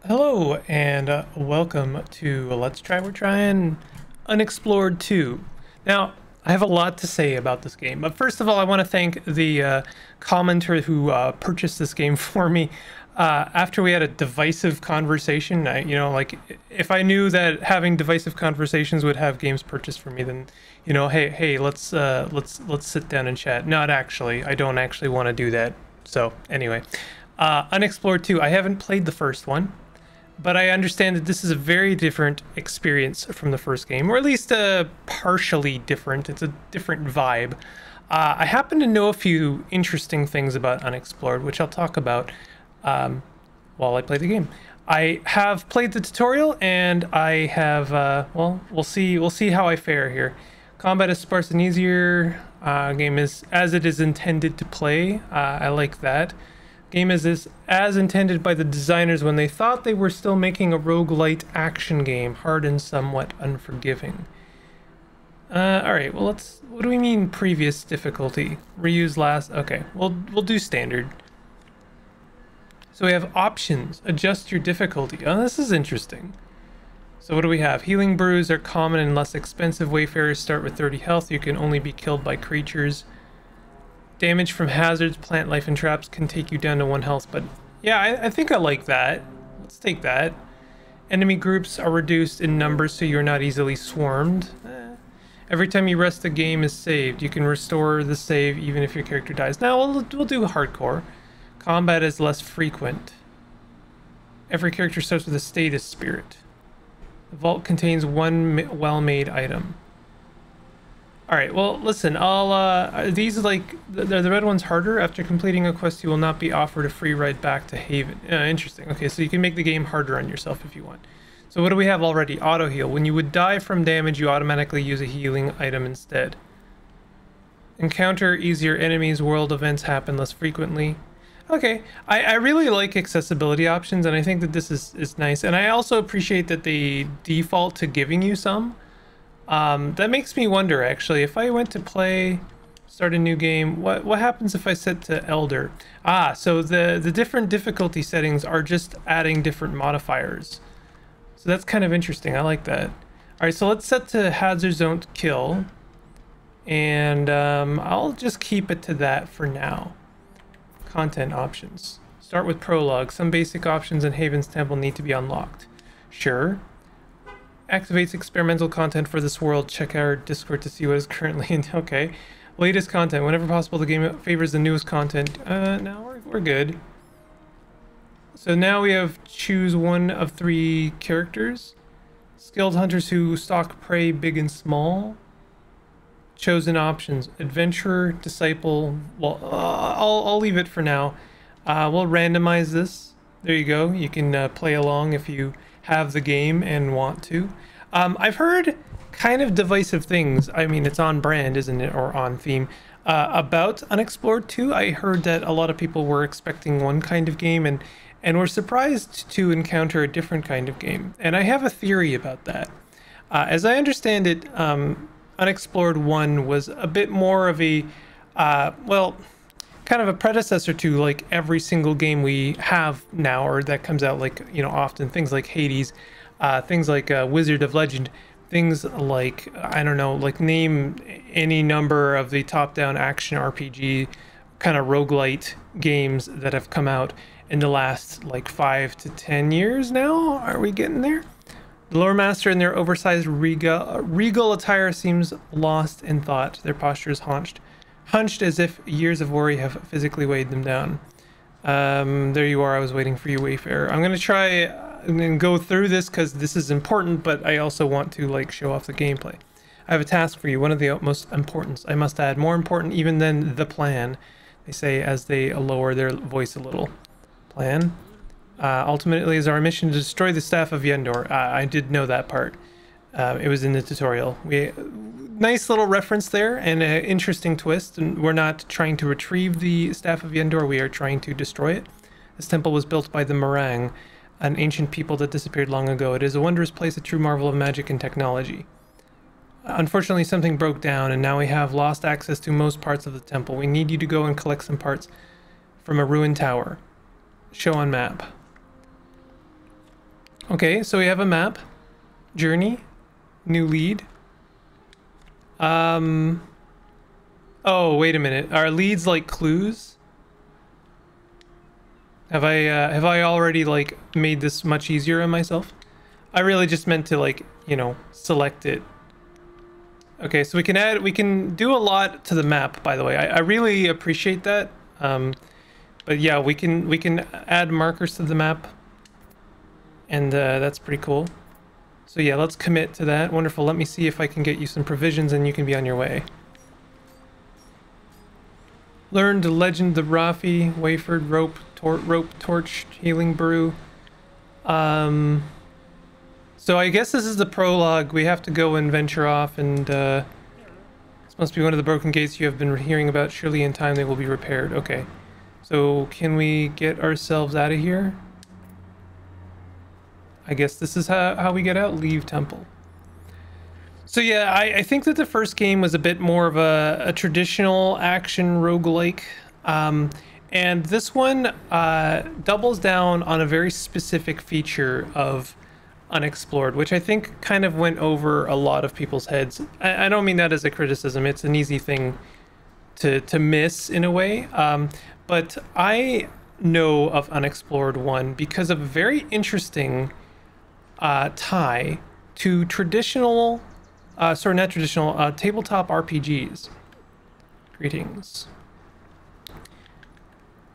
Hello and welcome to Let's Try. We're trying Unexplored 2. Now, I have a lot to say about this game, but first of all, I want to thank the commenter who purchased this game for me. After we had a divisive conversation, like if I knew that having divisive conversations would have games purchased for me, then hey, let's sit down and chat. Not actually, I don't actually want to do that. So anyway, Unexplored 2. I haven't played the first one, but I understand that this is a very different experience from the first game, or at least partially different. It's a different vibe. I happen to know a few interesting things about Unexplored, which I'll talk about while I play the game. I have played the tutorial, and I have well, we'll see how I fare here. Combat is sparse and easier. Game is as it is intended to play. I like that. Game is as intended by the designers when they thought they were still making a roguelite action game, hard and somewhat unforgiving. Alright, well what do we mean previous difficulty? Reuse last, okay, we'll do standard. So we have options, adjust your difficulty. Oh, this is interesting. So what do we have? Healing brews are common and less expensive. Wayfarers start with 30 health. You can only be killed by creatures. Damage from hazards, plant life, and traps can take you down to 1 health, but yeah, I think I like that. Let's take that. Enemy groups are reduced in numbers so you're not easily swarmed. Every time you rest, the game is saved. You can restore the save even if your character dies. Now we'll do hardcore. Combat is less frequent. Every character starts with a status spirit. The vault contains 1 well-made item. Alright, well, listen, are these like, the red one's harder? After completing a quest, you will not be offered a free ride back to Haven. Interesting. Okay, so you can make the game harder on yourself if you want. So what do we have already? Auto heal. When you would die from damage, you automatically use a healing item instead. Encounter easier enemies. World events happen less frequently. Okay, I really like accessibility options, and I think that this is nice. And I also appreciate that they default to giving you some. That makes me wonder, actually, if I went to start a new game, what happens if I set to Elder? So the different difficulty settings are just adding different modifiers. So that's kind of interesting. I like that. All right, so let's set to hazards don't kill. And I'll just keep it to that for now. Content options. Start with prologue. Some basic options in Haven's Temple need to be unlocked. Sure. Activates experimental content for this world. Check our Discord to see what is currently in. Okay. Latest content. Whenever possible, the game favors the newest content. No, we're good. So now we have choose 1 of 3 characters. Skilled hunters who stalk prey big and small. Chosen options. Adventurer, disciple. Well, I'll leave it for now. We'll randomize this. There you go. You can play along if you have the game and want to. I've heard kind of divisive things. I mean, it's on brand, isn't it, or on theme, about Unexplored 2. I heard that a lot of people were expecting one kind of game and were surprised to encounter a different kind of game. And I have a theory about that. As I understand it, Unexplored 1 was a bit more of a, well, kind of a predecessor to like every single game we have now, or that comes out, like, often, things like Hades, things like Wizard of Legend, things like, I don't know, like name any number of the top-down action RPG kind of roguelite games that have come out in the last like 5 to 10 years now. Are we getting there? The lore master in their oversized regal attire seems lost in thought. Their posture is hunched as if years of worry have physically weighed them down. There you are. I was waiting for you, Wayfarer. I'm gonna try and go through this because this is important, but I also want to like show off the gameplay. I have a task for you, one of the utmost importance. I must add, more important even than the plan, they say as they lower their voice a little. Plan. Ultimately is our mission to destroy the staff of Yendor. I did know that part. It was in the tutorial. Nice little reference there, and an interesting twist. And we're not trying to retrieve the staff of Yendor, we are trying to destroy it. This temple was built by the Meringue, an ancient people that disappeared long ago. It is a wondrous place, a true marvel of magic and technology. Unfortunately, something broke down, and now we have lost access to most parts of the temple. We need you to go and collect some parts from a ruined tower. Show on map. Okay, so we have a map. Journey. New lead. Oh, wait a minute. Are leads like clues? Have I already like made this much easier on myself? I really just meant to like, you know, select it. Okay, so we can do a lot to the map, by the way. I really appreciate that. But yeah, we can add markers to the map. And that's pretty cool. So yeah, let's commit to that. Wonderful. Let me see if I can get you some provisions and you can be on your way. Learn the legend of Rafi, Wayford, rope, torch, healing brew. So I guess this is the prologue. We have to go and venture off, and this must be one of the broken gates you have been hearing about. Surely in time they will be repaired. Okay. So can we get ourselves out of here? I guess this is how we get out. Leave temple. So yeah, I think that the first game was a bit more of a traditional action roguelike. And this one doubles down on a very specific feature of Unexplored, which I think kind of went over a lot of people's heads. I don't mean that as a criticism. It's an easy thing to miss in a way. But I know of Unexplored 1 because of a very interesting tie to traditional, sorry, not traditional, tabletop RPGs. Greetings.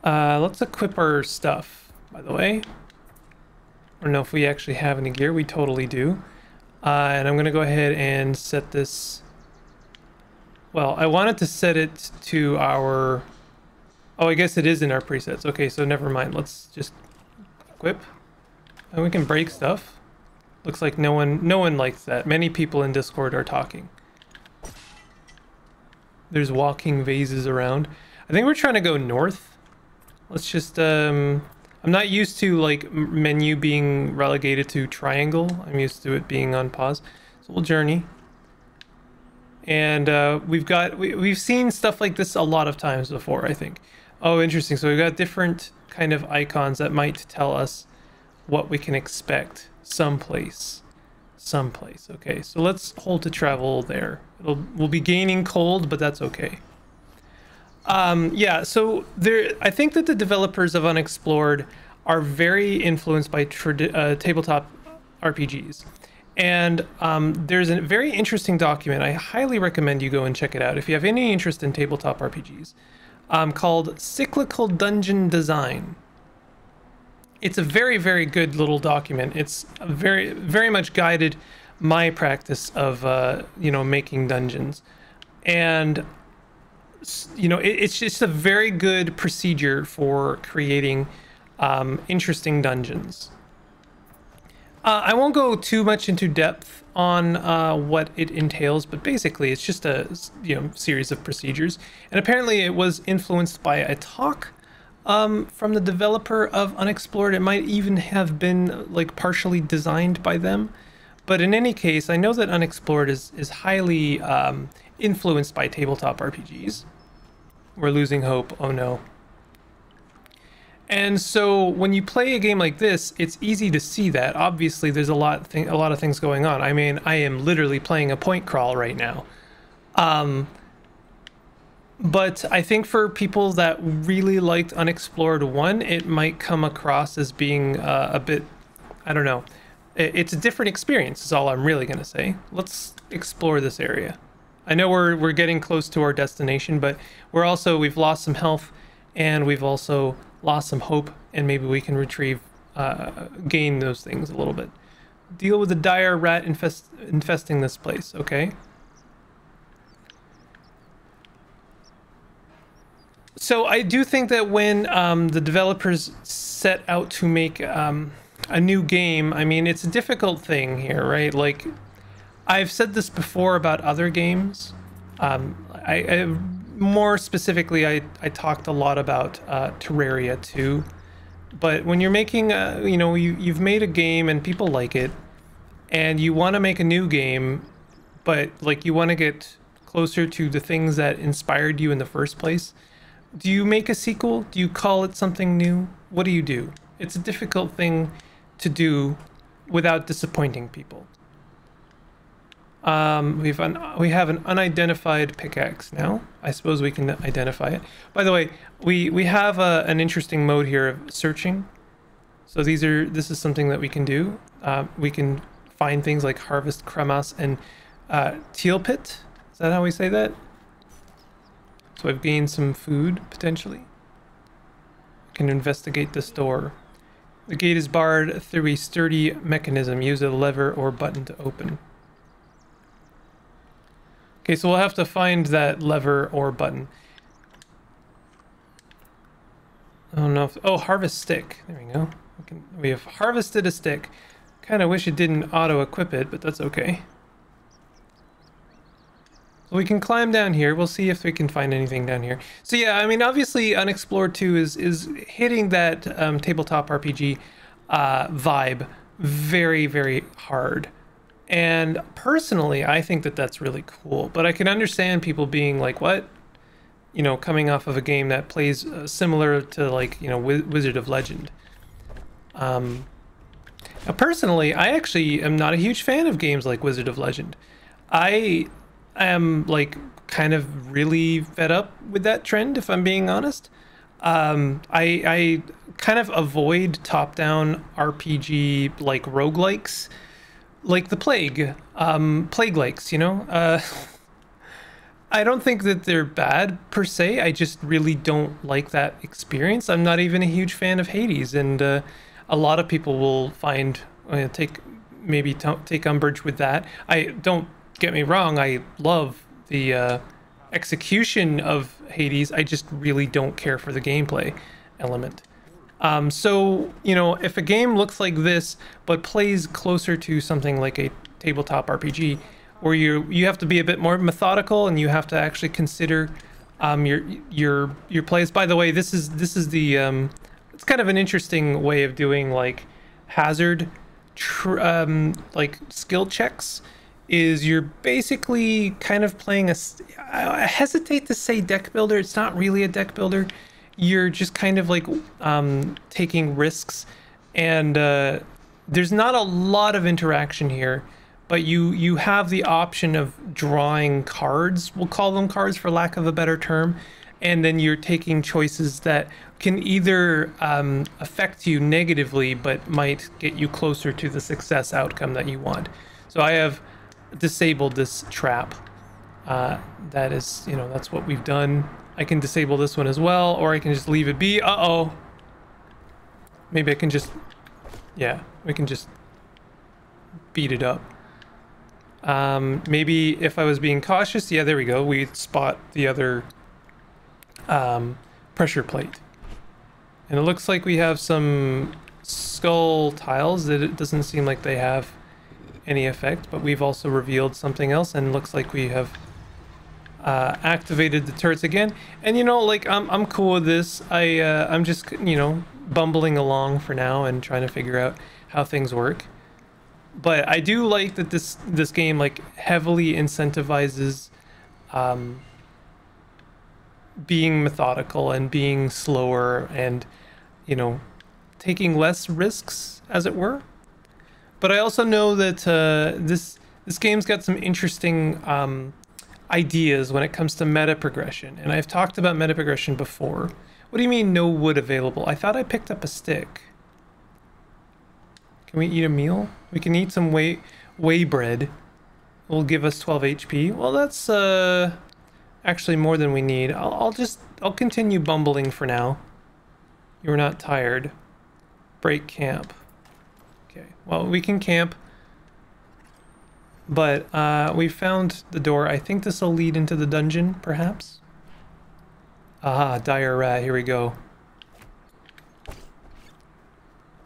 Let's equip our stuff, by the way. I don't know if we actually have any gear. We totally do. And I'm going to go ahead and set this... Well, I wanted to set it to our... Oh, I guess it is in our presets. Okay, so never mind. Let's just equip. And we can break stuff. Looks like no one likes that. Many people in Discord are talking. There's walking vases around. I think we're trying to go north. Let's just... I'm not used to like menu being relegated to triangle. I'm used to it being on pause. So we'll journey. And we've seen stuff like this a lot of times before, I think. Oh, interesting. So we've got different kind of icons that might tell us what we can expect someplace. Okay, so let's hold to travel there. We'll be gaining cold, but that's okay. Yeah, so I think that the developers of Unexplored are very influenced by tabletop RPGs. And there's a very interesting document. I highly recommend you go and check it out if you have any interest in tabletop RPGs, called Cyclical Dungeon Design. It's a very, very good little document. It's very, very much guided my practice of, you know, making dungeons. And you know, it's just a very good procedure for creating interesting dungeons. I won't go too much into depth on what it entails, but basically it's just a series of procedures. And apparently it was influenced by a talk from the developer of Unexplored. It might even have been like partially designed by them. But in any case, I know that Unexplored is highly influenced by tabletop RPGs. We're losing hope. Oh no. And so when you play a game like this, it's easy to see that. Obviously, there's a lot of things going on. I mean, I am literally playing a point crawl right now. But I think for people that really liked Unexplored 1, it might come across as being a bit, I don't know. It's a different experience is all I'm really going to say. Let's explore this area. I know we're getting close to our destination, but we've lost some health, and we've also lost some hope, and maybe we can gain those things a little bit. Deal with the dire rat infesting this place, okay? So I do think that when the developers set out to make a new game, I mean, it's a difficult thing here, right? Like, I've said this before about other games. More specifically, I talked a lot about Terraria 2. But when you're making, you've made a game and people like it, and you want to make a new game, but like you want to get closer to the things that inspired you in the first place. Do you make a sequel? Do you call it something new? What do you do? It's a difficult thing to do without disappointing people. We have an unidentified pickaxe now. I suppose we can identify it. By the way, we have an interesting mode here of searching. So this is something that we can do. We can find things like harvest cremas and teal pit. Is that how we say that? So I've gained some food potentially. I can investigate this door. The gate is barred through a sturdy mechanism. Use a lever or button to open. Okay, so we'll have to find that lever or button. I don't know if... Oh, harvest stick. There we go. We have harvested a stick. Kind of wish it didn't auto-equip it, but that's okay. So we can climb down here. We'll see if we can find anything down here. So yeah, I mean, obviously Unexplored 2 is hitting that tabletop RPG vibe very, very hard. And personally, I think that that's really cool. But I can understand people being like, what? You know, coming off of a game that plays similar to, like, you know, Wizard of Legend. Now, personally, I actually am not a huge fan of games like Wizard of Legend. I am, like, kind of really fed up with that trend, if I'm being honest. I kind of avoid top-down RPG, like, roguelikes. Like the Plague, Plague-likes, you know? I don't think that they're bad, per se. I just really don't like that experience. I'm not even a huge fan of Hades, and a lot of people will find, take umbrage with that. Don't get me wrong, I love the execution of Hades. I just really don't care for the gameplay element. So, you know, if a game looks like this, but plays closer to something like a tabletop RPG, where you have to be a bit more methodical and you have to actually consider your plays. By the way, this is the it's kind of an interesting way of doing like hazard like skill checks. Is you're basically kind of playing I hesitate to say deck builder. It's not really a deck builder. You're just kind of like taking risks, and there's not a lot of interaction here, but you have the option of drawing cards. We'll call them cards for lack of a better term, and then you're taking choices that can either affect you negatively but might get you closer to the success outcome that you want. So I have disabled this trap. That is, you know, that's what we've done. I can disable this one as well, or I can just leave it be. Uh-oh. Maybe I can just... Yeah, we can just beat it up. Maybe if I was being cautious... Yeah, there we go. We spot the other pressure plate. And it looks like we have some skull tiles that it doesn't seem like they have any effect, but we've also revealed something else, and it looks like we have... activated the turrets again. And you know, like I'm cool with this. I'm just, you know, bumbling along for now and trying to figure out how things work. But I do like that this game like heavily incentivizes being methodical and being slower and, you know, taking less risks, as it were. But I also know that this game's got some interesting ideas when it comes to meta progression, and I've talked about meta progression before. What do you mean no wood available? I thought I picked up a stick. Can we eat a meal? We can eat some whey bread. Will give us 12 HP. Well, that's actually more than we need. I'll continue bumbling for now. You're not tired. Break camp. Okay, well, we can camp. But we found the door. I think this will lead into the dungeon, perhaps. Aha, dire rat. Here we go.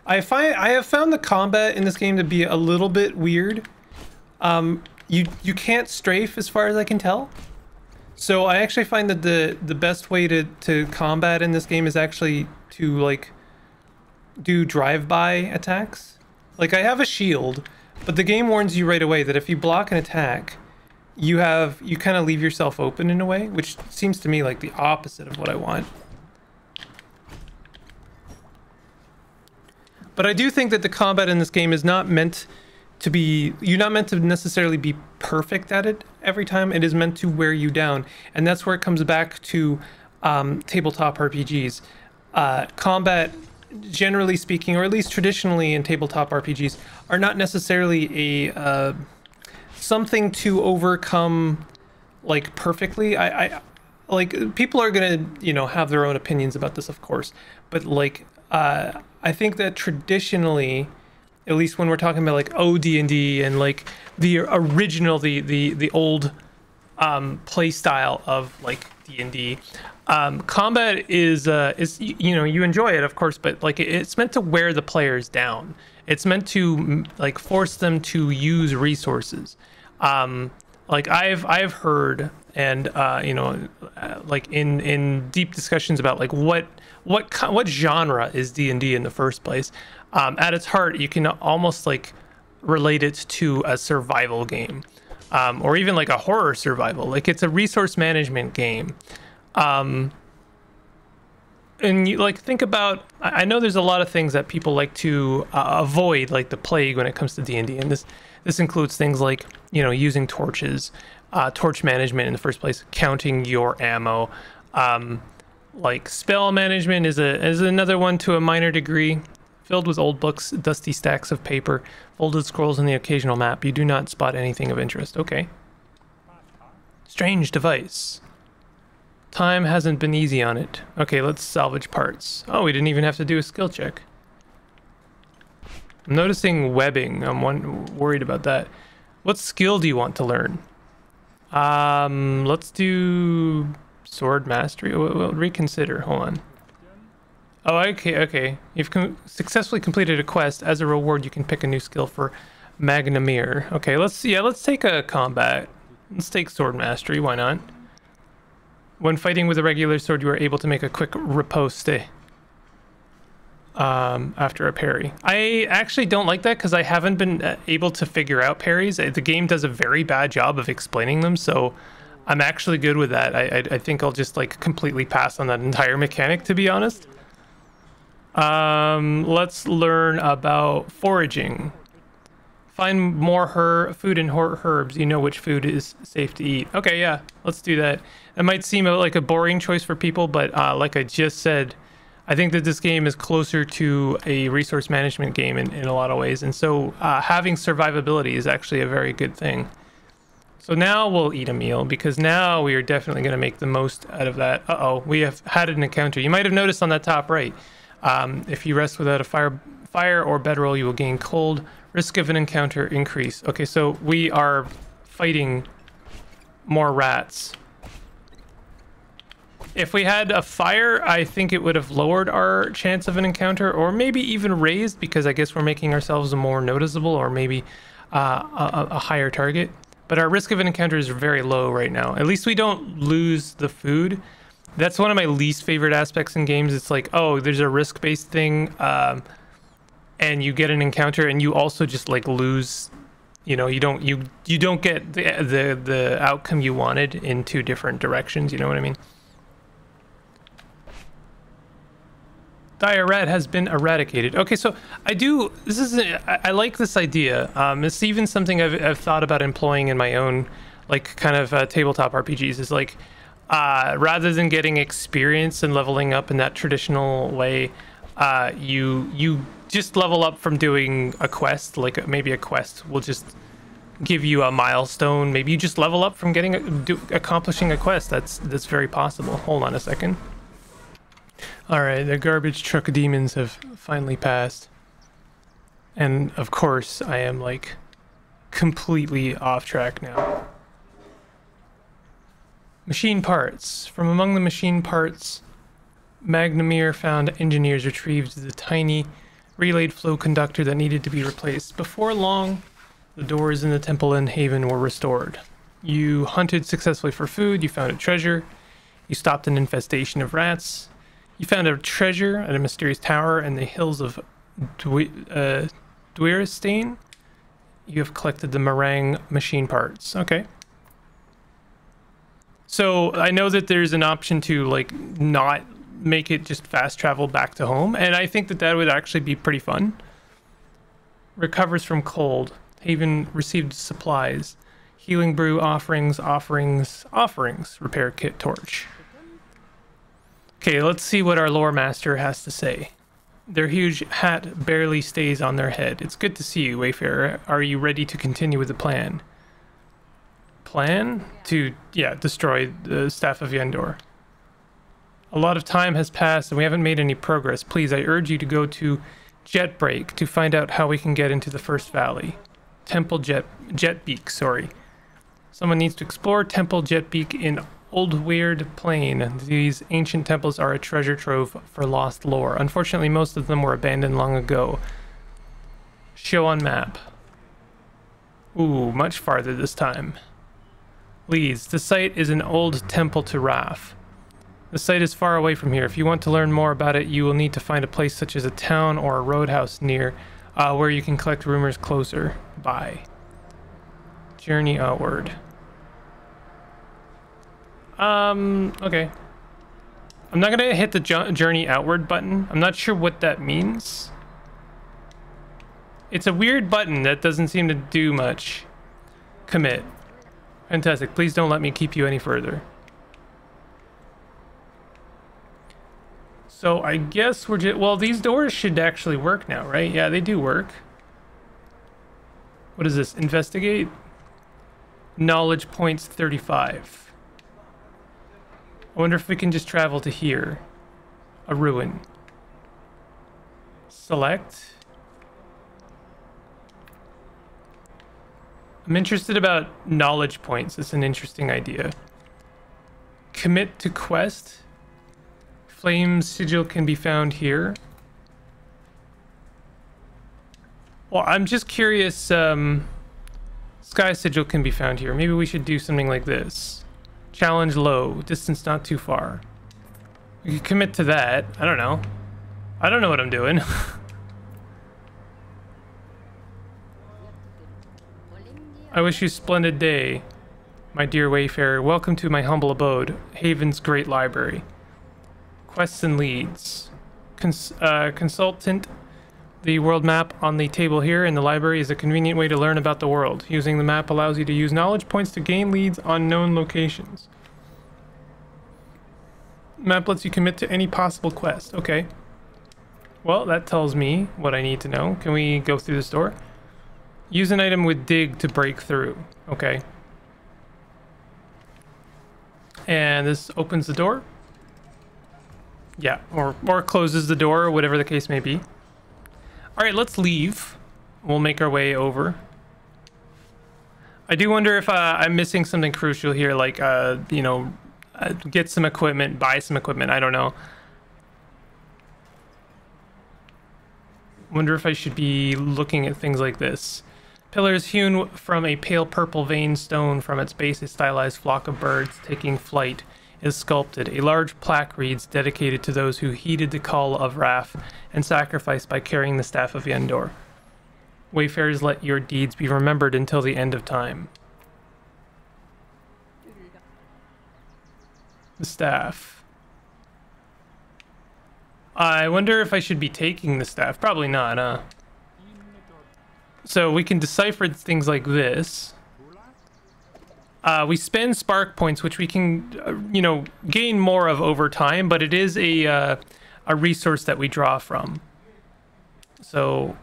I have found the combat in this game to be a little bit weird. You can't strafe as far as I can tell. So I actually find that the best way to combat in this game is actually to like do drive-by attacks. Like I have a shield. But the game warns you right away that if you block an attack, you kind of leave yourself open in a way, which seems to me like the opposite of what I want. But I do think that the combat in this game is not meant to be, you're not meant to necessarily be perfect at it every time. It is meant to wear you down. And that's where it comes back to tabletop RPGs. Combat, generally speaking, or at least traditionally in tabletop RPGs, are not necessarily a something to overcome like perfectly. I like, people are gonna, you know, have their own opinions about this, of course, but like I think that traditionally, at least when we're talking about like OD&D and like the original, the old play style of like D&D, combat is you know, you enjoy it, of course, but like it's meant to wear the players down. It's meant to like force them to use resources. Like I've heard, and you know, like in deep discussions about like what genre is D&D in the first place. At its heart, you can almost like relate it to a survival game, or even like a horror survival. Like it's a resource management game. And you like think about, I know there's a lot of things that people like to avoid, like the plague, when it comes to D&D, and this includes things like, you know, using torches, torch management in the first place, counting your ammo, like spell management is another one to a minor degree, filled with old books, dusty stacks of paper, folded scrolls, and the occasional map. You do not spot anything of interest. Okay. Strange device. Time hasn't been easy on it. Okay, let's salvage parts. Oh, we didn't even have to do a skill check. I'm noticing webbing. I'm worried about that. What skill do you want to learn? Let's do sword mastery. We'll reconsider. Hold on. Oh, okay. You've successfully completed a quest. As a reward, you can pick a new skill for Magnamir. Okay, let's take a combat. Let's take sword mastery. Why not? When fighting with a regular sword, you are able to make a quick riposte after a parry. I actually don't like that because I haven't been able to figure out parries. The game does a very bad job of explaining them, so I'm actually good with that. I think I'll just like completely pass on that entire mechanic, to be honest. Let's learn about foraging. Find more food and herbs. You know which food is safe to eat. Okay, yeah, let's do that. It might seem like a boring choice for people, but like I just said, I think that this game is closer to a resource management game in a lot of ways. And so having survivability is actually a very good thing. So now we'll eat a meal, because now we are definitely going to make the most out of that. Uh-oh, we have had an encounter. You might have noticed on that top right. If you rest without a fire or bedroll, you will gain cold. Risk of an encounter increase. Okay, so we are fighting more rats. If we had a fire, I think it would have lowered our chance of an encounter, or maybe even raised, because I guess we're making ourselves more noticeable, or maybe a higher target. But our risk of an encounter is very low right now. At least we don't lose the food. That's one of my least favorite aspects in games. It's like, oh, there's a risk-based thing, and you get an encounter, and you also just like lose. You know, you don't get the outcome you wanted in two different directions. You know what I mean? Dire rat has been eradicated. Okay, so I like this idea. It's even something I've thought about employing in my own like kind of tabletop RPGs. Is like rather than getting experience and leveling up in that traditional way, you just level up from doing a quest. Like maybe a quest will just give you a milestone. Maybe you just level up from accomplishing a quest. That's very possible. Hold on a second. All right, the garbage truck demons have finally passed. And of course, I am like completely off track now. Machine parts. From among the machine parts, Magnamir found engineers retrieved the tiny relayed flow conductor that needed to be replaced. Before long, the doors in the temple and haven were restored. You hunted successfully for food, you found a treasure, you stopped an infestation of rats, you found a treasure at a mysterious tower in the hills of Dwyrstein. You have collected the meringue machine parts. Okay. So I know that there's an option to like not make it just fast travel back to home, and I think that that would actually be pretty fun. Recovers from cold. Haven received supplies. Healing brew, offerings. Repair kit, torch. Okay, let's see what our lore master has to say. Their huge hat barely stays on their head. It's good to see you, Wayfarer. Are you ready to continue with the plan? Plan? To, yeah, destroy the Staff of Yendor. A lot of time has passed and we haven't made any progress. Please, I urge you to go to Jetbreak to find out how we can get into the First Valley. Temple Jetbeak, sorry. Someone needs to explore Temple Jetbeak in Old Weird Plain. These ancient temples are a treasure trove for lost lore. Unfortunately, most of them were abandoned long ago. Show on map. Ooh, much farther this time. Leads. The site is an old temple to Raf. The site is far away from here. If you want to learn more about it, you will need to find a place such as a town or a roadhouse near where you can collect rumors closer by. Journey outward. Okay. I'm not gonna hit the journey outward button. I'm not sure what that means. It's a weird button that doesn't seem to do much. Commit. Fantastic. Please don't let me keep you any further. So I guess we're just, well, these doors should actually work now, right? Yeah, they do work. What is this? Investigate? Knowledge points 35. I wonder if we can just travel to here. A ruin. Select. I'm interested about knowledge points. It's an interesting idea. Commit to quest. Flame sigil can be found here. Well, I'm just curious. Sky sigil can be found here. Maybe we should do something like this. Challenge low. Distance not too far. We could commit to that. I don't know. I don't know what I'm doing. I wish you a splendid day, my dear Wayfarer. Welcome to my humble abode, Haven's great library. Quests and leads. Consultant. The world map on the table here in the library is a convenient way to learn about the world. Using the map allows you to use knowledge points to gain leads on known locations. Map lets you commit to any possible quest. Okay. Well, that tells me what I need to know. Can we go through this door? Use an item with dig to break through. Okay. And this opens the door. Yeah, or closes the door, or whatever the case may be. All right, let's leave. We'll make our way over. I do wonder if I'm missing something crucial here, like, you know, get some equipment, buy some equipment. I don't know. Wonder if I should be looking at things like this. Pillars hewn from a pale purple veined stone. From its base, a stylized flock of birds taking flight is sculpted. A large plaque reads, dedicated to those who heeded the call of Raf and sacrificed by carrying the Staff of Yendor. Wayfarers, let your deeds be remembered until the end of time. The staff. I wonder if I should be taking the staff. Probably not, huh? So we can decipher things like this. We spend spark points, which we can, you know, gain more of over time, but it is a resource that we draw from. So,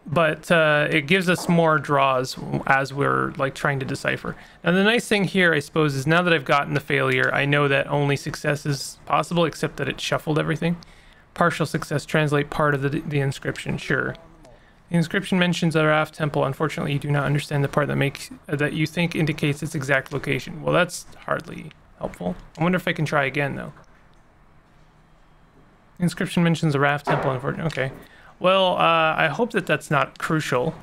but it gives us more draws as we're like trying to decipher. Now the nice thing here, I suppose, is now that I've gotten the failure, I know that only success is possible, except that it shuffled everything. Partial success, translate part of the inscription, sure. The inscription mentions a Raf temple. Unfortunately, you do not understand the part that you think indicates its exact location. Well, that's hardly helpful. I wonder if I can try again, though. The inscription mentions a Raf temple. Unfortunately, okay. Well, I hope that that's not crucial.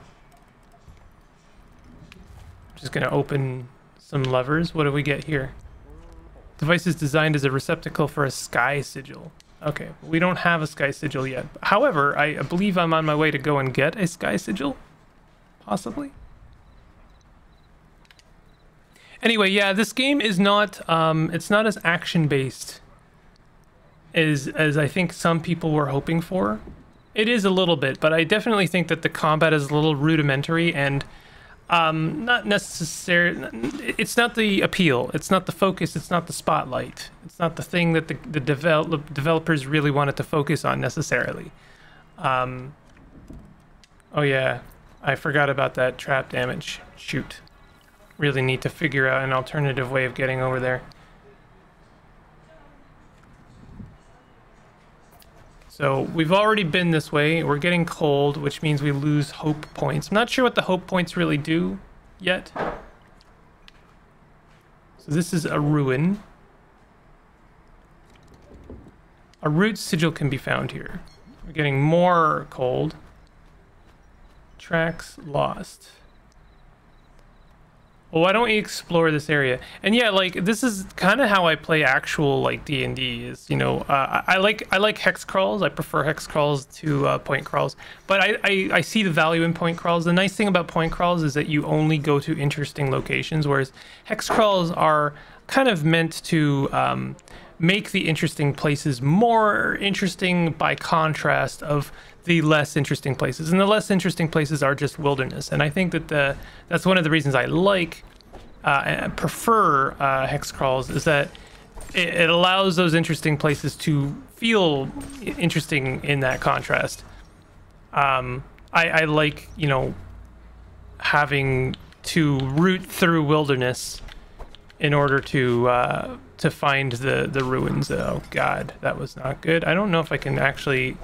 I'm just gonna open some levers. What do we get here? Device is designed as a receptacle for a sky sigil. Okay, we don't have a sky sigil yet. However, I believe I'm on my way to go and get a sky sigil. Possibly. Anyway, yeah, this game is not, it's not as action-based as I think some people were hoping for. It is a little bit, but I definitely think that the combat is a little rudimentary and not necessarily. It's not the appeal. It's not the focus. It's not the spotlight. It's not the thing that the developers really wanted to focus on necessarily. Oh yeah, I forgot about that trap damage. Shoot. Really need to figure out an alternative way of getting over there. So we've already been this way. We're getting cold, which means we lose hope points. I'm not sure what the hope points really do yet. So this is a ruin. A root sigil can be found here. We're getting more cold. Tracks lost. Well, why don't we explore this area? And yeah, like this is kind of how I play actual like D&D. Is I like hex crawls. I prefer hex crawls to point crawls. But I see the value in point crawls. The nice thing about point crawls is that you only go to interesting locations, whereas hex crawls are kind of meant to make the interesting places more interesting by contrast of the less interesting places, and the less interesting places are just wilderness. And I think that that's one of the reasons I like and prefer hex crawls, is that it allows those interesting places to feel interesting in that contrast. I like having to root through wilderness in order to find the ruins. Oh god, that was not good. I don't know if I can actually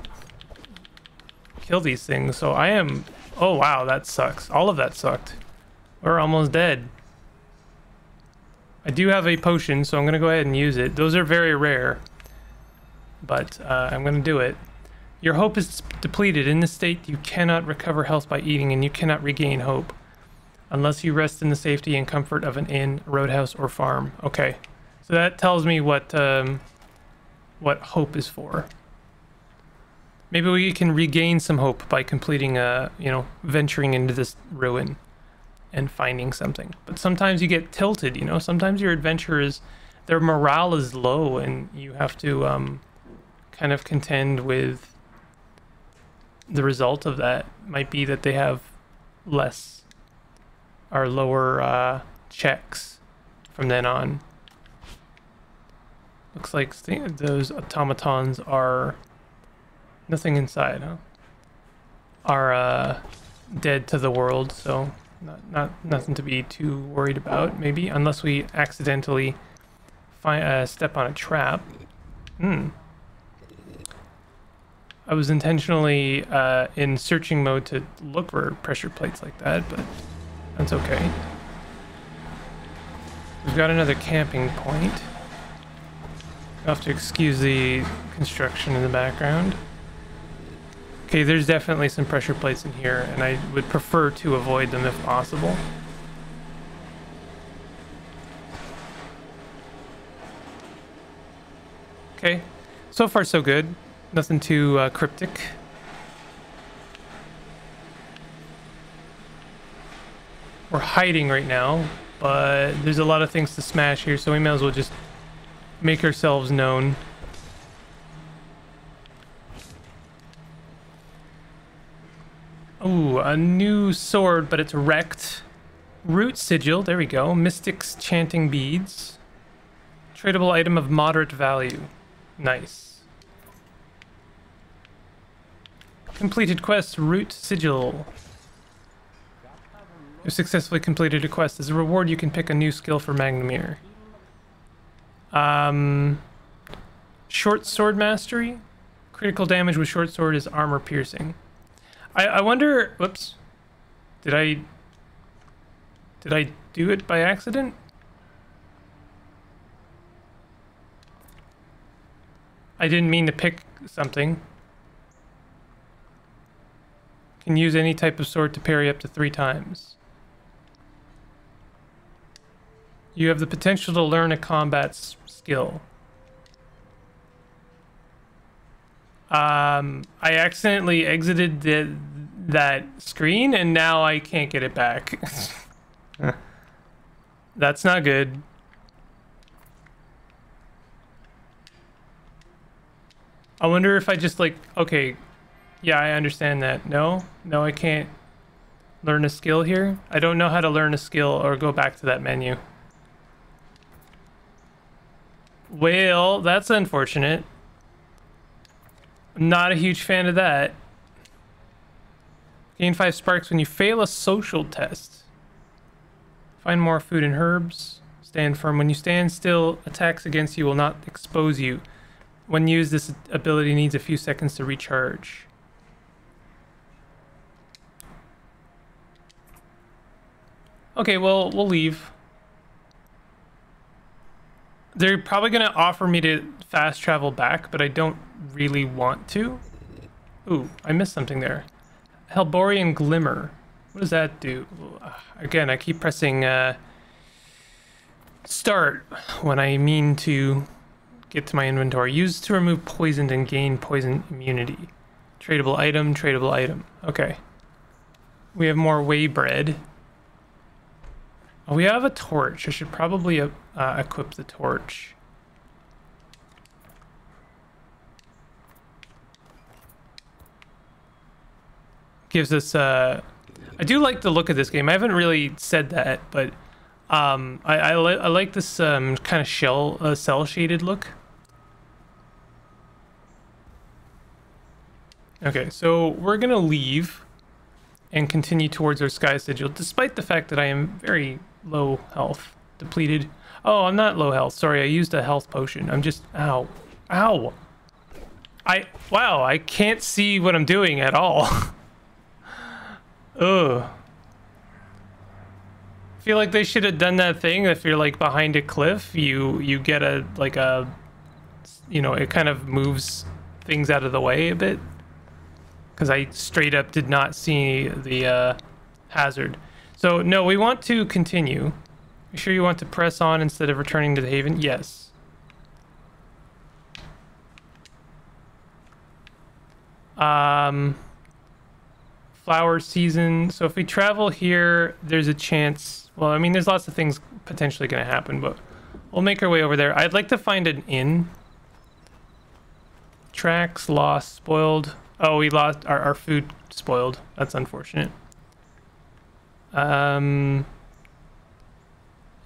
kill these things, so I am... Oh wow, that sucks. All of that sucked. We're almost dead. I do have a potion, so I'm gonna go ahead and use it. Those are very rare, but I'm gonna do it. Your hope is depleted. In this state, you cannot recover health by eating, and you cannot regain hope unless you rest in the safety and comfort of an inn, roadhouse, or farm. Okay, so that tells me what hope is for. Maybe we can regain some hope by completing venturing into this ruin and finding something. But sometimes you get tilted, sometimes your adventurers, their morale is low, and you have to kind of contend with the result of that. Might be that they have less or lower checks from then on. Looks like those automatons are... Nothing inside, huh? Are dead to the world, so nothing to be too worried about, maybe, unless we accidentally step on a trap. I was intentionally in searching mode to look for pressure plates like that, but that's okay. We've got another camping point. You'll have to excuse the construction in the background. Okay, there's definitely some pressure plates in here, and I would prefer to avoid them if possible. Okay, so far so good. Nothing too cryptic. We're hiding right now, but there's a lot of things to smash here, so we might as well just make ourselves known. Ooh, a new sword, but it's wrecked. Root sigil, there we go. Mystic's chanting beads. Tradable item of moderate value. Nice. Completed quest, root sigil. You successfully completed a quest. As a reward, you can pick a new skill for Magnamir. Short sword mastery. Critical damage with short sword is armor piercing. I wonder, whoops, did I do it by accident? I didn't mean to pick something. Can use any type of sword to parry up to 3 times. You have the potential to learn a combat skill. I accidentally exited that screen, and now I can't get it back. That's not good. I wonder if I just like, okay, yeah, I understand that. No, I can't learn a skill here. I don't know how to learn a skill or go back to that menu. Well, that's unfortunate. I'm not a huge fan of that. Gain 5 sparks when you fail a social test. Find more food and herbs. Stand firm. When you stand still, attacks against you will not expose you. When used, this ability needs a few seconds to recharge. Okay, well, we'll leave. They're probably going to offer me to fast travel back, but I don't really want to. Ooh, I missed something there. Helborian Glimmer. What does that do? Again, I keep pressing start when I mean to get to my inventory. Used to remove poison and gain poison immunity. Tradable item, tradable item. Okay. We have more whey bread. Oh, we have a torch. I should probably equip the torch. Gives us I do like the look of this game. I haven't really said that, but I like this kind of cell shaded look. Okay, so we're gonna leave and continue towards our sky sigil, despite the fact that I am very low health, depleted. Oh, I'm not low health. Sorry, I used a health potion. I'm just ow. Wow, I can't see what I'm doing at all. Ugh. I feel like they should have done that thing. If you're like behind a cliff, you get a you know, it kind of moves things out of the way a bit. Because I straight up did not see the hazard. So no, we want to continue. You sure you want to press on instead of returning to the haven? Yes. Flower season. So if we travel here, there's a chance. Well, I mean, there's lots of things potentially going to happen, but we'll make our way over there. I'd like to find an inn. Tracks lost, spoiled. Oh, we lost our food spoiled. That's unfortunate. Yeah,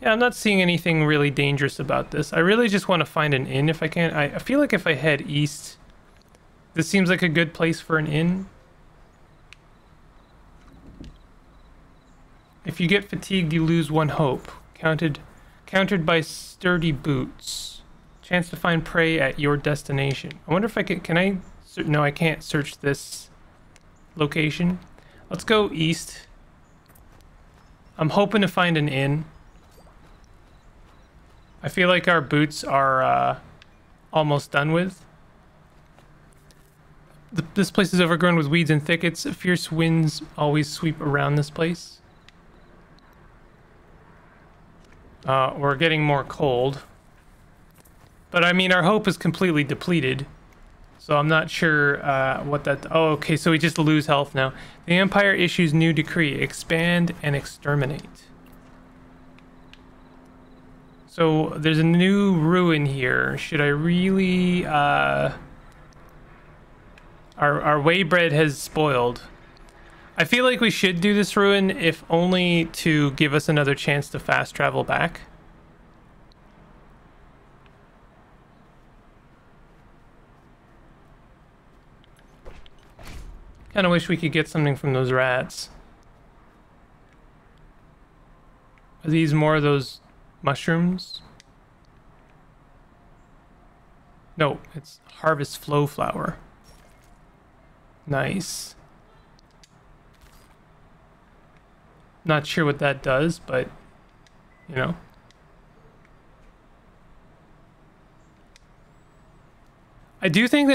I'm not seeing anything really dangerous about this. I really just want to find an inn if I can. I feel like if I head east, this seems like a good place for an inn. If you get fatigued, you lose 1 hope. Countered by sturdy boots. Chance to find prey at your destination. I wonder if I can I... No, I can't search this location. Let's go east. I'm hoping to find an inn. I feel like our boots are almost done with. This place is overgrown with weeds and thickets. Fierce winds always sweep around this place. We're getting more cold. But I mean, our hope is completely depleted. So I'm not sure what that... Oh, okay, so we just lose health now. The Empire issues new decree. Expand and exterminate. So there's a new ruin here. Should I really... Our whey bread has spoiled. I feel like we should do this ruin, if only to give us another chance to fast travel back. Kind of wish we could get something from those rats. Are these more of those mushrooms? No, it's harvest flow flower. Nice. Not sure what that does, but you know. I do think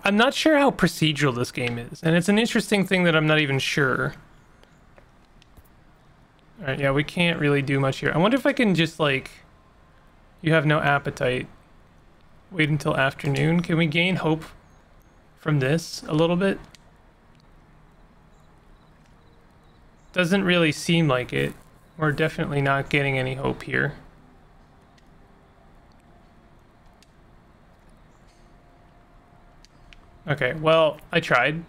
I'm not sure how procedural this game is, and it's an interesting thing that I'm not even sure. All right, yeah, we can't really do much here. I wonder if I can just like, you have no appetite. Wait until afternoon. Can we gain hope from this a little bit? Doesn't really seem like it. We're definitely not getting any hope here. Okay, well, I tried.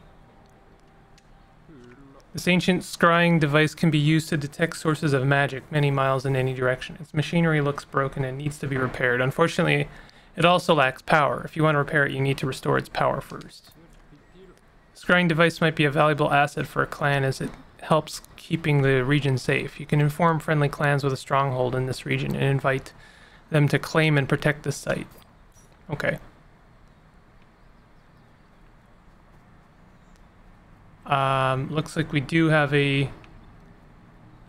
This ancient scrying device can be used to detect sources of magic many miles in any direction. Its machinery looks broken and needs to be repaired. Unfortunately, it also lacks power. If you want to repair it, you need to restore its power first. Scrying device might be a valuable asset for a clan as it helps keeping the region safe. You can inform friendly clans with a stronghold in this region and invite them to claim and protect the site. Okay. Looks like we do have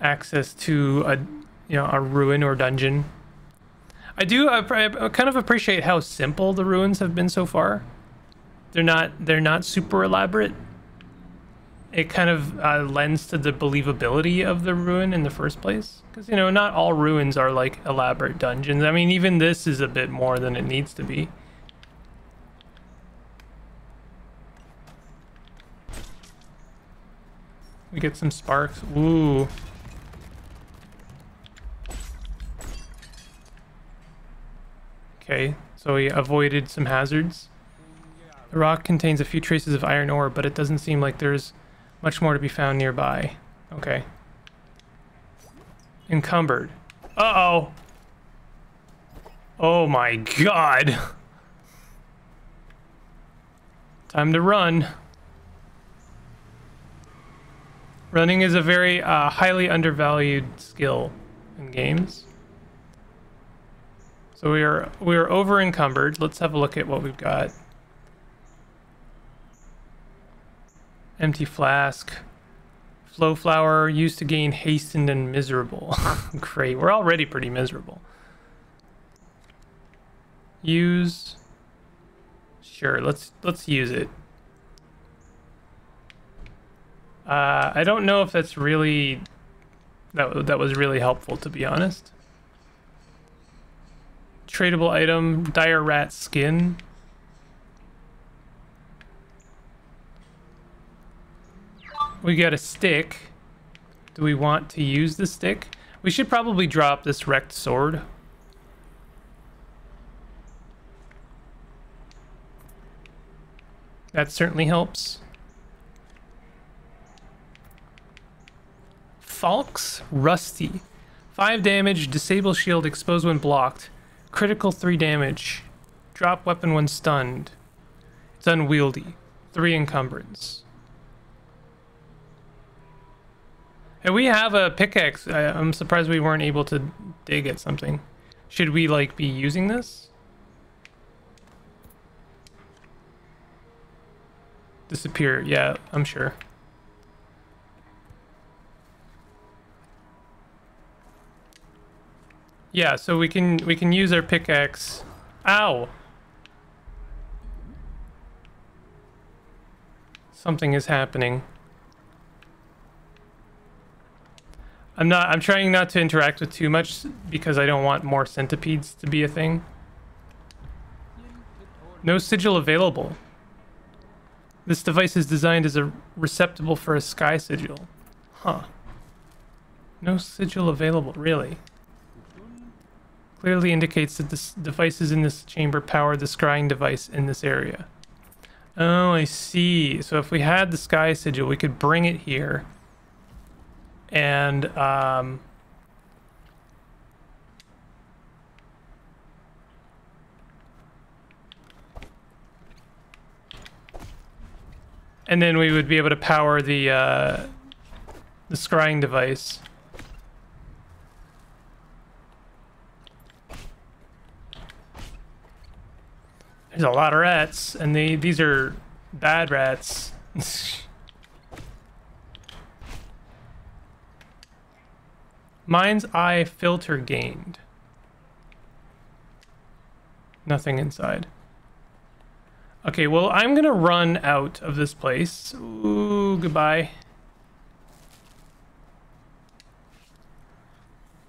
access to a ruin or dungeon. I kind of appreciate how simple the ruins have been so far. They're not super elaborate. It kind of lends to the believability of the ruin in the first place, because not all ruins are like elaborate dungeons. I mean, even this is a bit more than it needs to be. We get some sparks. Ooh. Okay, so we avoided some hazards. The rock contains a few traces of iron ore, but it doesn't seem like there's much more to be found nearby. Okay. Encumbered. Uh-oh! Oh my god! Time to run. Running is a very highly undervalued skill in games. So we are over encumbered. Let's have a look at what we've got. Empty flask. Flow flower used to gain hastened and miserable. Great. We're already pretty miserable. Use. Sure. Let's use it. I don't know if that's really that was really helpful, to be honest. Tradable item, dire rat skin. We got a stick. Do we want to use the stick? We should probably drop this wrecked sword. That certainly helps. Falk's Rusty. 5 damage, disable shield, expose when blocked. Critical 3 damage. Drop weapon when stunned. It's unwieldy. 3 encumbrance. And we have a pickaxe. I'm surprised we weren't able to dig at something. Should we like be using this? Disappear. Yeah, I'm sure. Yeah, so we can use our pickaxe. Ow. Something is happening. I'm trying not to interact with too much because I don't want more centipedes to be a thing. No sigil available. This device is designed as a receptacle for a sky sigil. Huh. No sigil available, really. Clearly indicates that this devices in this chamber power the scrying device in this area. Oh, I see. So if we had the sky sigil, we could bring it here. And then we would be able to power the scrying device. There's a lot of rats, and these are bad rats. Mind's eye filter gained. Nothing inside. Okay, well, I'm gonna run out of this place. Ooh, goodbye.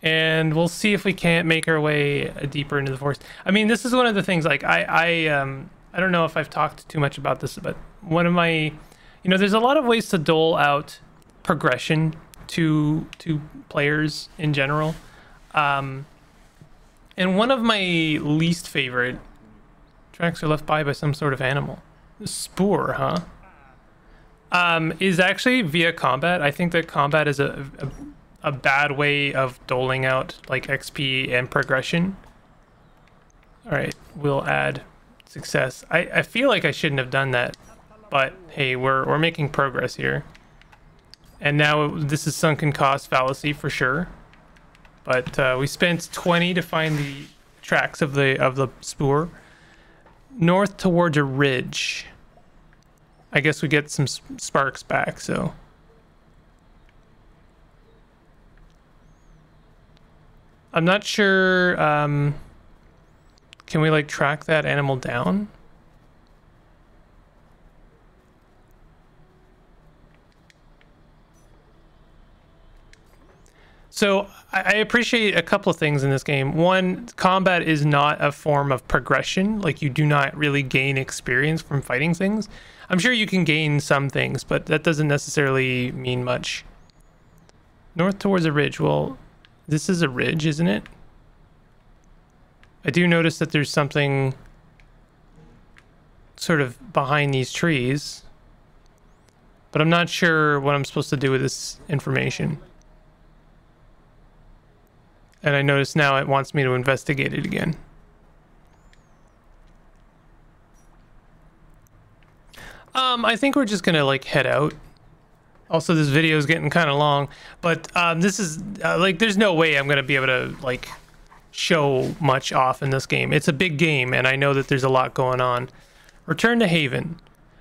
And we'll see if we can't make our way deeper into the forest. I mean, this is one of the things, like, I don't know if I've talked too much about this, but one of my, there's a lot of ways to dole out progression to players in general. And one of my least favorite tracks are left by some sort of animal. Spore, huh? Is actually via combat. I think that combat is a bad way of doling out like XP and progression. All right, we'll add success. I feel like I shouldn't have done that, but hey, we're making progress here. And now this is sunken cost fallacy for sure. But we spent 20 to find the tracks of the spoor. North towards a ridge. I guess we get some sparks back, so. I'm not sure, can we like track that animal down? So I appreciate a couple of things in this game. One, combat is not a form of progression. Like, you do not really gain experience from fighting things. I'm sure you can gain some things, but that doesn't necessarily mean much. North towards a ridge. Well, this is a ridge, isn't it? I do notice that there's something sort of behind these trees, but I'm not sure what I'm supposed to do with this information. And I notice now it wants me to investigate it again. I think we're just gonna like head out. Also, this video is getting kind of long, but this is like, there's no way I'm gonna be able to like show much off in this game. It's a big game, and I know that there's a lot going on. Return to Haven.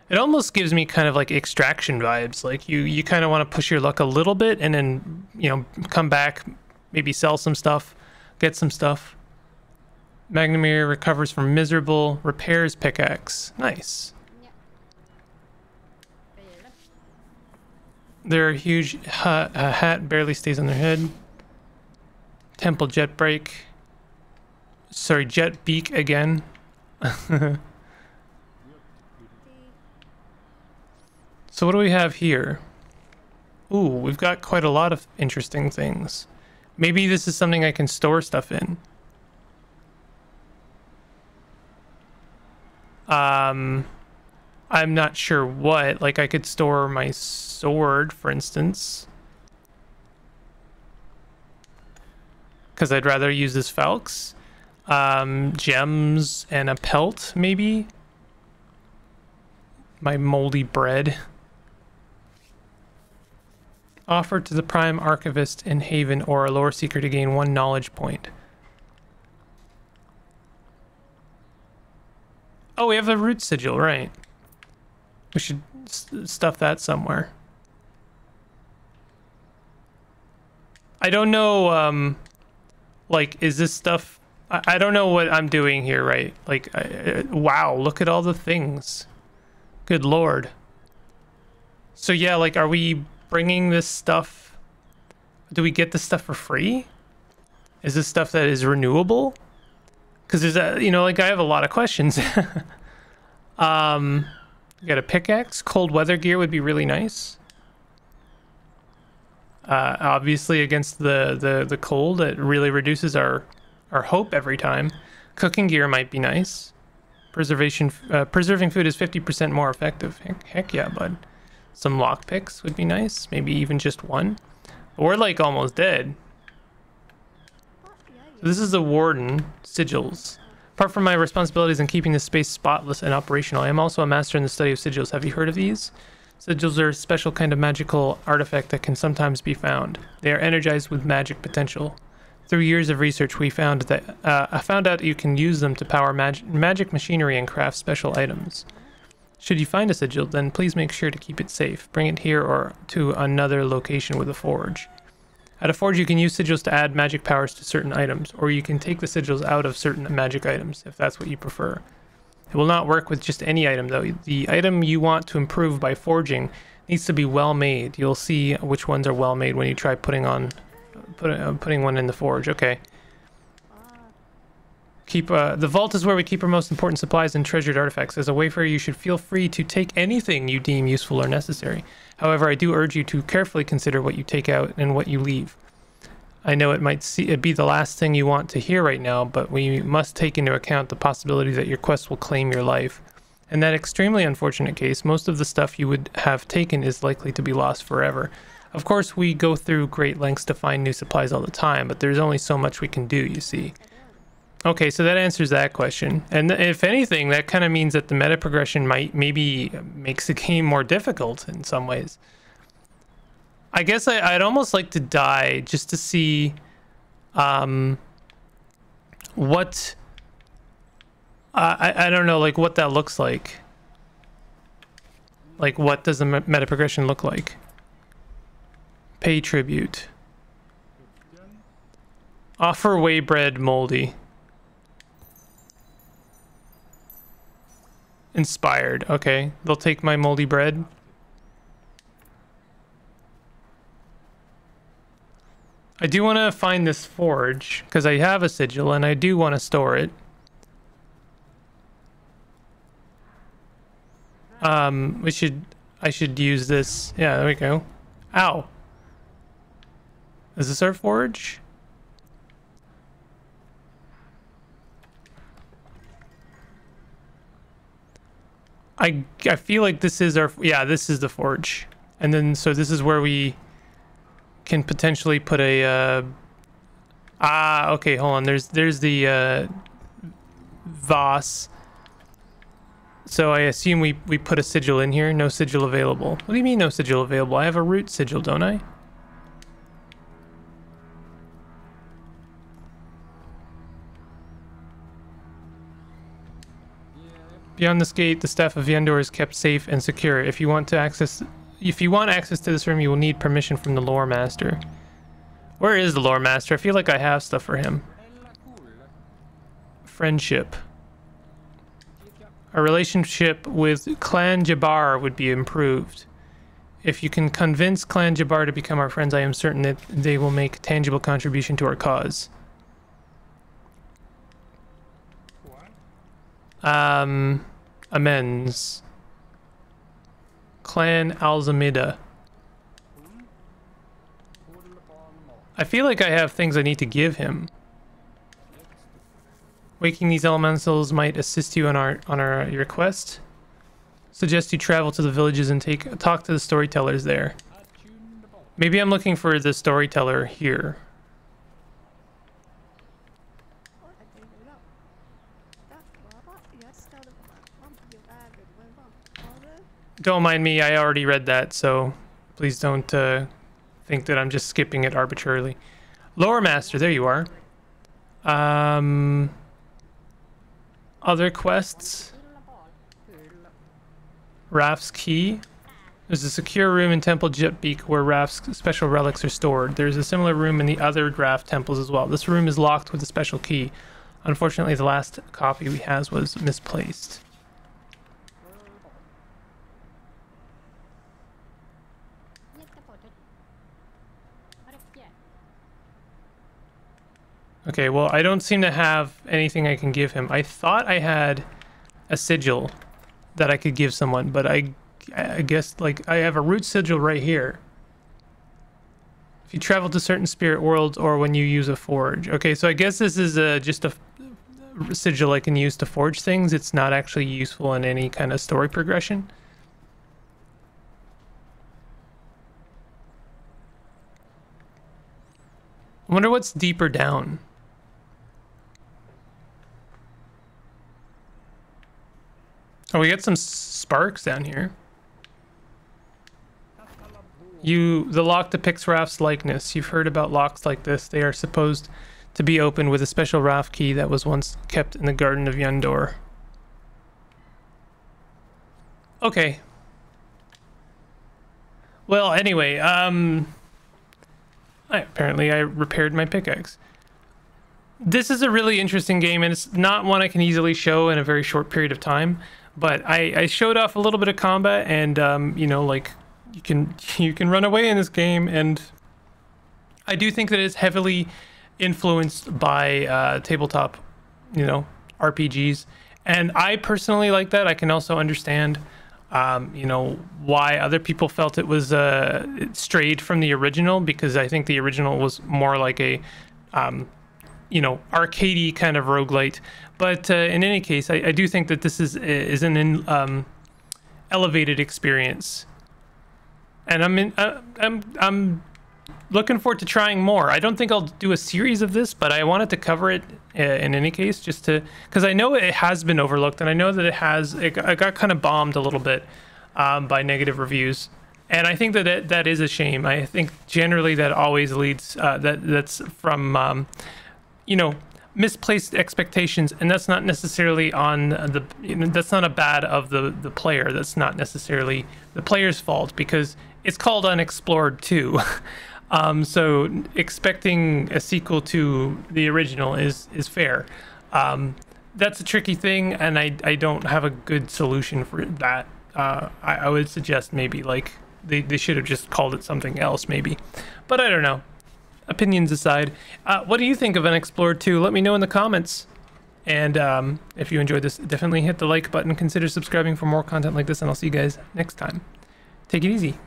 It almost gives me kind of like Extraction vibes. Like you kind of want to push your luck a little bit, and then, you know, come back, maybe sell some stuff, get some stuff. Magnamir recovers from miserable, repairs pickaxe. Nice. Their huge hat barely stays on their head. Temple jet break. Sorry, jet beak again. So what do we have here? Ooh, we've got quite a lot of interesting things. Maybe this is something I can store stuff in. I'm not sure what. Like, I could store my sword, for instance, because I'd rather use this Falx. Gems and a pelt, maybe. My moldy bread. Offer to the Prime Archivist in Haven or a Lore Seeker to gain 1 knowledge point. Oh, we have the root sigil, right? We should stuff that somewhere. I don't know, like, is this stuff... I don't know what I'm doing here, right? Like, wow, look at all the things. Good lord. So yeah, like, are we bringing this stuff? Do we get this stuff for free? Is this stuff that is renewable? Because there's a, you know, like, I have a lot of questions. We got a pickaxe. Cold weather gear would be really nice. Obviously against the cold, it really reduces our hope every time. Cooking gear might be nice. Preserving food is 50% more effective. Heck yeah, bud. Some lockpicks would be nice. Maybe even just one. But we're like almost dead. So this is the Warden sigils. Apart from my responsibilities in keeping this space spotless and operational, I am also a master in the study of sigils. Have you heard of these? Sigils are a special kind of magical artifact that can sometimes be found. They are energized with magic potential. Through years of research, we found that I found out you can use them to power magic machinery and craft special items. Should you find a sigil, then please make sure to keep it safe. Bring it here or to another location with a forge. At a forge, you can use sigils to add magic powers to certain items, or you can take the sigils out of certain magic items, if that's what you prefer. It will not work with just any item, though. The item you want to improve by forging needs to be well made. You'll see which ones are well made when you try putting one in the forge. Okay. The vault is where we keep our most important supplies and treasured artifacts. As a wayfarer, you should feel free to take anything you deem useful or necessary. However, I do urge you to carefully consider what you take out and what you leave. I know it might be the last thing you want to hear right now, but we must take into account the possibility that your quest will claim your life. In that extremely unfortunate case, most of the stuff you would have taken is likely to be lost forever. Of course, we go through great lengths to find new supplies all the time, but there's only so much we can do, you see. Okay, so that answers that question. And if anything, that kind of means that the meta progression maybe makes the game more difficult in some ways. I guess I'd almost like to die just to see what... I don't know, like, what that looks like. Like, what does the meta progression look like? Pay tribute. Offer Waybread Moldy. Inspired. Okay, they'll take my moldy bread. I do want to find this forge because I have a sigil and I do want to store it. I should use this. Yeah, there we go. Ow. Is this our forge? I feel like this is our, yeah, this is the forge. And then, so this is where we can potentially put a, okay, hold on. There's the, Voss. So I assume we put a sigil in here. No sigil available. What do you mean no sigil available? I have a root sigil, don't I? Beyond this gate, the staff of Yendor is kept safe and secure. If you want access to this room, you will need permission from the lore master. Where is the lore master? I feel like I have stuff for him. Friendship. Our relationship with Clan Jabbar would be improved. If you can convince Clan Jabbar to become our friends, I am certain that they will make a tangible contribution to our cause. Amends. Clan Alzamida. I feel like I have things I need to give him. Waking these elementals might assist you on your quest. Suggest you travel to the villages and talk to the storytellers there. Maybe I'm looking for the storyteller here. Don't mind me, I already read that, so please don't think that I'm just skipping it arbitrarily. Lore Master, there you are. Other quests. Raph's Key. There's a secure room in Temple Jetbeak where Raph's special relics are stored. There's a similar room in the other Raph temples as well. This room is locked with a special key. Unfortunately, the last copy we has was misplaced. Okay, well, I don't seem to have anything I can give him. I thought I had a sigil that I could give someone, but I guess, like, I have a root sigil right here. If you travel to certain spirit worlds or when you use a forge. Okay, so I guess this is just a sigil I can use to forge things. It's not actually useful in any kind of story progression. I wonder what's deeper down. Oh, we got some sparks down here. The lock depicts Raph's likeness. You've heard about locks like this. They are supposed to be opened with a special Raph key that was once kept in the Garden of Yendor. Okay. Well, anyway, apparently I repaired my pickaxe. This is a really interesting game, and it's not one I can easily show in a very short period of time. But I showed off a little bit of combat, and you know, like, you can run away in this game, and I do think that it's heavily influenced by tabletop, you know, RPGs, and I personally like that. I can also understand, you know, why other people felt it was it strayed from the original, because I think the original was more like a you know, arcadey kind of roguelite. But in any case, I do think that this is an elevated experience, and I'm looking forward to trying more. I don't think I'll do a series of this, but I wanted to cover it in any case, just to, because I know it has been overlooked, and I know that it got kind of bombed a little bit by negative reviews, and I think that that is a shame. I think generally that always leads that's from you know, misplaced expectations, and that's not necessarily on the, you know, that's not a bad of the player. That's not necessarily the player's fault, because it's called Unexplored 2. So expecting a sequel to the original is fair. That's a tricky thing, and I don't have a good solution for that. I would suggest maybe like they should have just called it something else maybe, but I don't know. Opinions aside, what do you think of Unexplored 2? Let me know in the comments. And if you enjoyed this, definitely hit the like button. Consider subscribing for more content like this, and I'll see you guys next time. Take it easy.